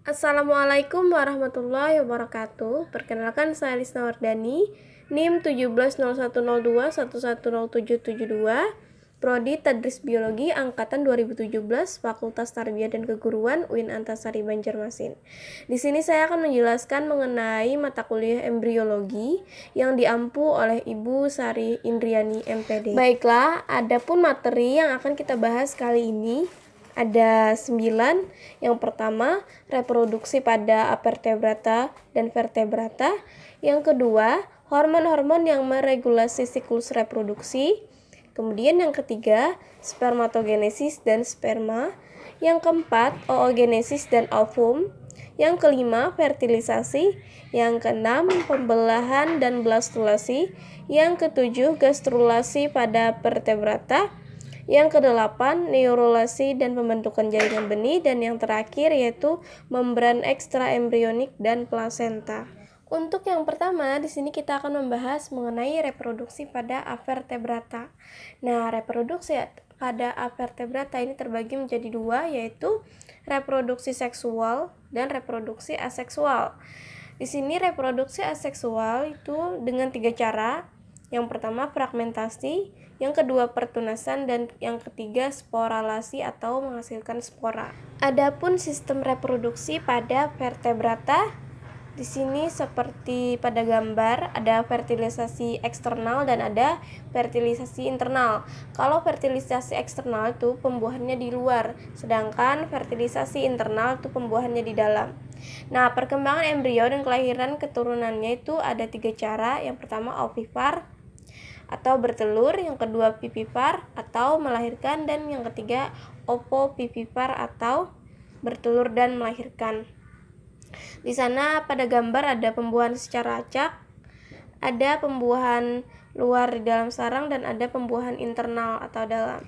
Assalamualaikum warahmatullahi wabarakatuh. Perkenalkan saya Lisna Wardani, NIM 170102110772, Prodi Tadris Biologi angkatan 2017, Fakultas Tarbiyah dan Keguruan UIN Antasari Banjarmasin. Di sini saya akan menjelaskan mengenai mata kuliah embriologi yang diampu oleh Ibu Sari Indriani MPD. Baiklah, adapun materi yang akan kita bahas kali ini ada 9. Yang pertama, reproduksi pada avertebrata dan vertebrata. Yang kedua, hormon-hormon yang meregulasi siklus reproduksi. Kemudian yang ketiga, spermatogenesis dan sperma. Yang keempat, oogenesis dan ovum. Yang kelima, fertilisasi. Yang keenam, pembelahan dan blastulasi. Yang ketujuh, gastrulasi pada vertebrata. Yang kedelapan, neurulasi dan pembentukan jaringan benih, dan yang terakhir yaitu membran ekstraembrionik dan plasenta. Untuk yang pertama, di sini kita akan membahas mengenai reproduksi pada avertebrata. Nah, reproduksi pada avertebrata ini terbagi menjadi dua, yaitu reproduksi seksual dan reproduksi aseksual. Di sini reproduksi aseksual itu dengan 3 cara. Yang pertama fragmentasi, yang kedua pertunasan, dan yang ketiga sporalasi atau menghasilkan spora. Adapun sistem reproduksi pada vertebrata, di sini seperti pada gambar ada fertilisasi eksternal dan ada fertilisasi internal. Kalau fertilisasi eksternal itu pembuahannya di luar, sedangkan fertilisasi internal itu pembuahannya di dalam. Nah, perkembangan embrio dan kelahiran keturunannya itu ada 3 cara. Yang pertama ovipar atau bertelur, yang kedua vivipar atau melahirkan, dan yang ketiga ovovivipar atau bertelur dan melahirkan. Di sana pada gambar ada pembuahan secara acak, ada pembuahan luar di dalam sarang, dan ada pembuahan internal atau dalam.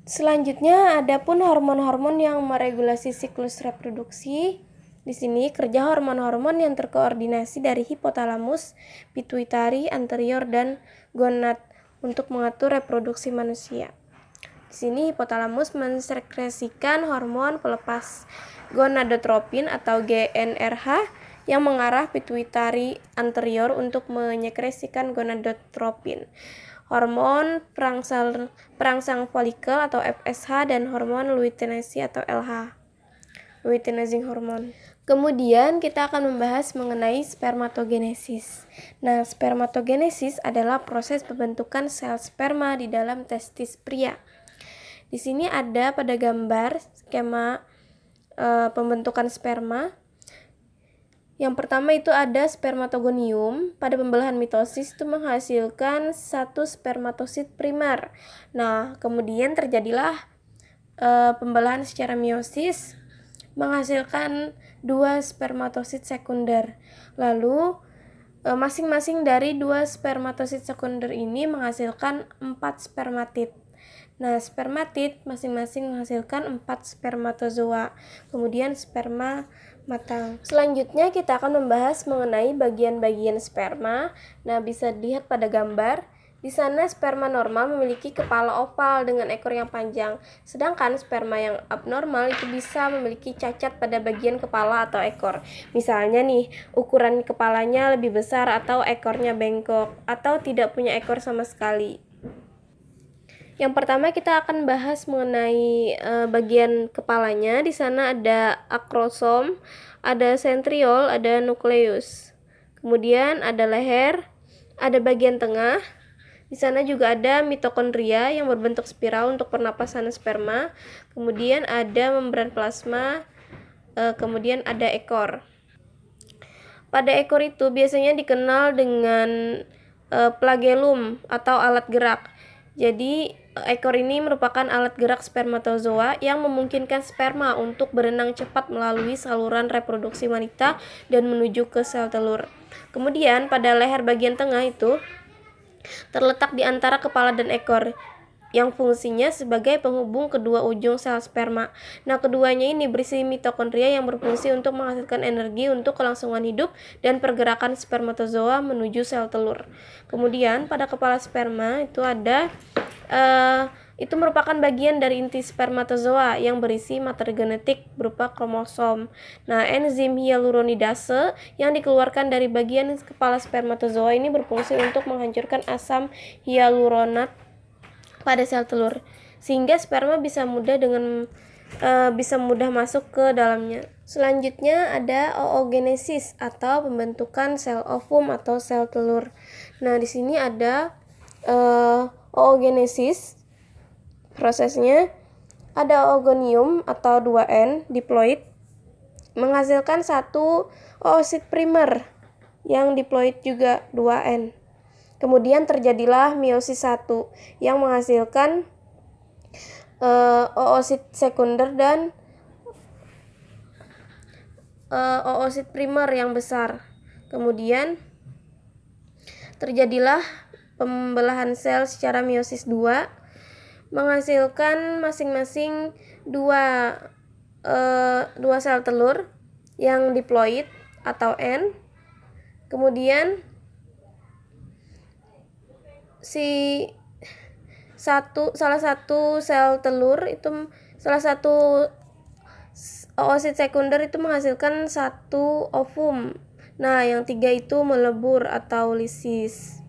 Selanjutnya adapun hormon-hormon yang meregulasi siklus reproduksi. Di sini kerja hormon-hormon yang terkoordinasi dari hipotalamus, pituitari anterior, dan gonad untuk mengatur reproduksi manusia. Di sini hipotalamus mensekresikan hormon pelepas gonadotropin atau GnRH yang mengarah pituitari anterior untuk menyekresikan gonadotropin, hormon perangsang folikel atau FSH, dan hormon luteinasi atau LH, luteinizing hormone. Kemudian kita akan membahas mengenai spermatogenesis. Nah, spermatogenesis adalah proses pembentukan sel sperma di dalam testis pria. Di sini ada pada gambar skema pembentukan sperma. Yang pertama itu ada spermatogonium. Pada pembelahan mitosis itu menghasilkan 1 spermatosit primer. Nah, kemudian terjadilah pembelahan secara meiosis menghasilkan 2 spermatosit sekunder. Lalu masing-masing dari 2 spermatosit sekunder ini menghasilkan 4 spermatid. Nah, spermatid masing-masing menghasilkan 4 spermatozoa. Kemudian sperma matang. Selanjutnya kita akan membahas mengenai bagian-bagian sperma. Nah, bisa dilihat pada gambar. Di sana sperma normal memiliki kepala oval dengan ekor yang panjang, sedangkan sperma yang abnormal itu bisa memiliki cacat pada bagian kepala atau ekor. Misalnya nih, ukuran kepalanya lebih besar atau ekornya bengkok atau tidak punya ekor sama sekali. Yang pertama kita akan bahas mengenai bagian kepalanya. Di sana ada akrosom, ada sentriol, ada nukleus. Kemudian ada leher, ada bagian tengah. Di sana juga ada mitokondria yang berbentuk spiral untuk pernapasan sperma. Kemudian ada membran plasma, kemudian ada ekor. Pada ekor itu biasanya dikenal dengan flagellum atau alat gerak. Jadi ekor ini merupakan alat gerak spermatozoa yang memungkinkan sperma untuk berenang cepat melalui saluran reproduksi wanita dan menuju ke sel telur. Kemudian pada leher bagian tengah itu terletak di antara kepala dan ekor yang fungsinya sebagai penghubung kedua ujung sel sperma. Nah, keduanya ini berisi mitokondria yang berfungsi untuk menghasilkan energi untuk kelangsungan hidup dan pergerakan spermatozoa menuju sel telur. Kemudian pada kepala sperma itu ada itu merupakan bagian dari inti spermatozoa yang berisi materi genetik berupa kromosom. Nah, enzim hyaluronidase yang dikeluarkan dari bagian kepala spermatozoa ini berfungsi untuk menghancurkan asam hyaluronat pada sel telur, sehingga sperma bisa mudah masuk ke dalamnya. Selanjutnya ada oogenesis atau pembentukan sel ovum atau sel telur. Nah, di sini ada oogenesis. Prosesnya ada oogonium atau 2N diploid menghasilkan satu oosit primer yang diploid juga 2N. Kemudian terjadilah meiosis 1 yang menghasilkan oosit sekunder dan oosit primer yang besar. Kemudian terjadilah pembelahan sel secara meiosis 2 menghasilkan masing-masing dua sel telur yang diploid atau N. Kemudian salah satu sel telur itu, salah satu oosit sekunder itu menghasilkan satu ovum. Nah, yang 3 itu melebur atau lisis.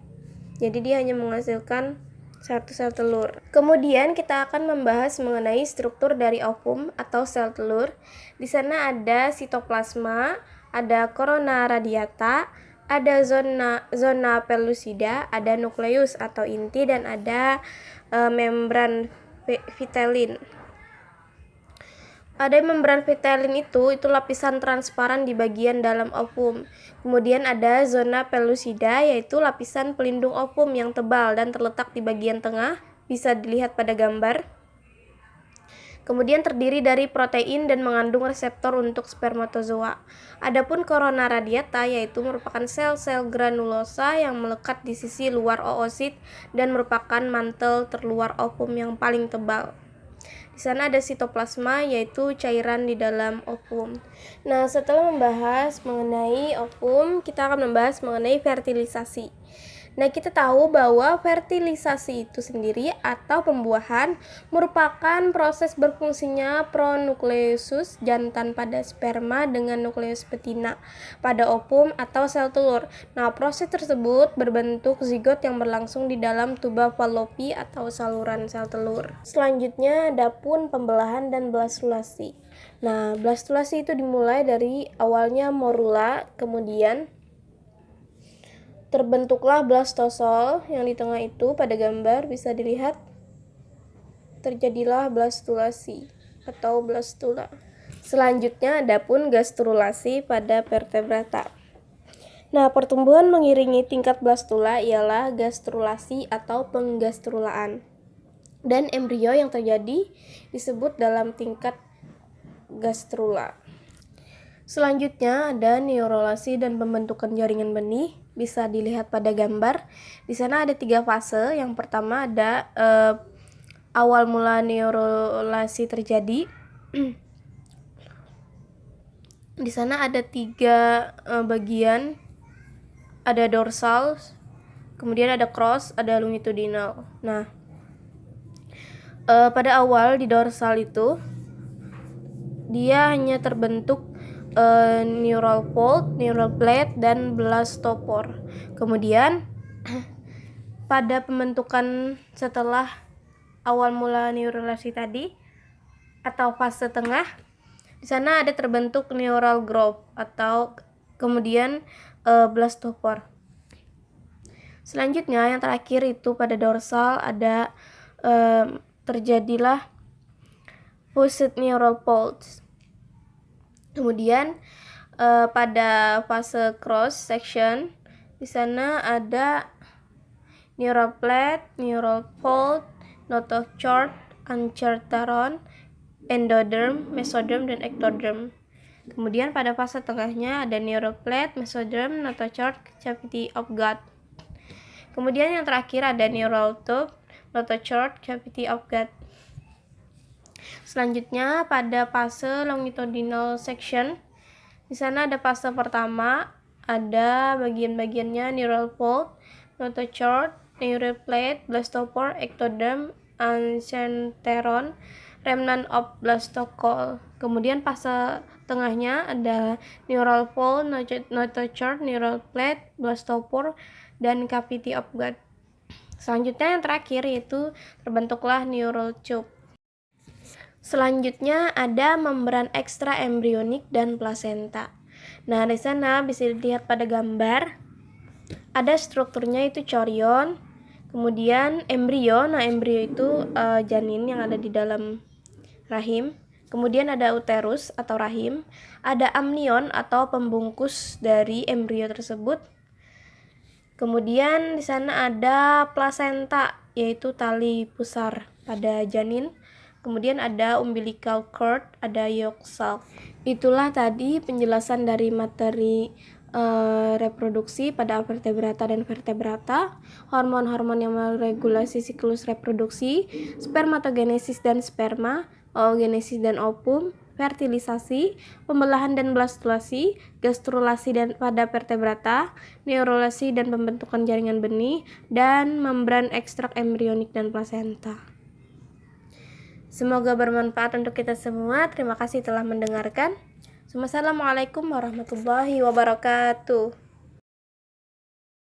Jadi dia hanya menghasilkan satu sel telur. Kemudian kita akan membahas mengenai struktur dari ovum atau sel telur. Di sana ada sitoplasma, ada corona radiata, ada zona pellucida, ada nukleus atau inti, dan ada membran vitelin. Ada membran vitelin itu lapisan transparan di bagian dalam ovum. Kemudian ada zona pellucida, yaitu lapisan pelindung ovum yang tebal dan terletak di bagian tengah, bisa dilihat pada gambar. Kemudian terdiri dari protein dan mengandung reseptor untuk spermatozoa. Adapun corona radiata yaitu merupakan sel-sel granulosa yang melekat di sisi luar oosit dan merupakan mantel terluar ovum yang paling tebal. Di sana ada sitoplasma, yaitu cairan di dalam ovum. Nah, setelah membahas mengenai ovum, kita akan membahas mengenai fertilisasi. Nah, kita tahu bahwa fertilisasi itu sendiri atau pembuahan merupakan proses berfungsinya pronukleus jantan pada sperma dengan nukleus betina pada ovum atau sel telur. Nah, proses tersebut berbentuk zigot yang berlangsung di dalam tuba Fallopi atau saluran sel telur. Selanjutnya ada pun pembelahan dan blastulasi. Nah, blastulasi itu dimulai dari awalnya morula, kemudian terbentuklah blastosol yang di tengah itu pada gambar bisa dilihat. Terjadilah blastulasi atau blastula. Selanjutnya ada pun gastrulasi pada vertebrata. Nah, pertumbuhan mengiringi tingkat blastula ialah gastrulasi atau penggastrulaan. Dan embrio yang terjadi disebut dalam tingkat gastrula. Selanjutnya ada neurulasi dan pembentukan jaringan benih, bisa dilihat pada gambar. Di sana ada 3 fase. Yang pertama ada awal mula neurulasi terjadi. Di sana ada 3 bagian, ada dorsal, kemudian ada cross, ada longitudinal. Nah, pada awal di dorsal itu dia hanya terbentuk neural fold, neural plate, dan blastopore. Kemudian pada pembentukan setelah awal mula neurulasi tadi atau fase tengah, di sana ada terbentuk neural growth atau kemudian blastopore. Selanjutnya yang terakhir itu pada dorsal ada terjadilah fused neural folds. Kemudian pada fase cross section di sana ada neural plate, neural fold, notochord, anchertaron, endoderm, mesoderm, dan ectoderm. Kemudian pada fase tengahnya ada neural plate, mesoderm, notochord, cavity of gut. Kemudian yang terakhir ada neural tube, notochord, cavity of gut. Selanjutnya pada fase longitudinal section, di sana ada fase pertama, ada bagian-bagiannya neural fold, notochord, neural plate, blastopore, ectoderm, ancentron, remnant of blastocele. Kemudian fase tengahnya ada neural pole, notochord, neural plate, blastopore, dan cavity of gut. Selanjutnya yang terakhir yaitu terbentuklah neural tube. Selanjutnya ada membran ekstra embrionik dan plasenta. Nah, di sana bisa dilihat pada gambar. Ada strukturnya itu chorion, kemudian embrio. Nah, embrio itu janin yang ada di dalam rahim. Kemudian ada uterus atau rahim, ada amnion atau pembungkus dari embrio tersebut. Kemudian di sana ada plasenta, yaitu tali pusar pada janin. Kemudian ada umbilical cord, ada yolk sac. Itulah tadi penjelasan dari materi reproduksi pada vertebrata dan vertebrata, hormon-hormon yang meregulasi siklus reproduksi, spermatogenesis dan sperma, oogenesis dan ovum, fertilisasi, pembelahan dan blastulasi, gastrulasi dan pada vertebrata, neurulasi dan pembentukan jaringan benih, dan membran ekstrak embrionik dan plasenta. Semoga bermanfaat untuk kita semua. Terima kasih telah mendengarkan. Assalamualaikum warahmatullahi wabarakatuh.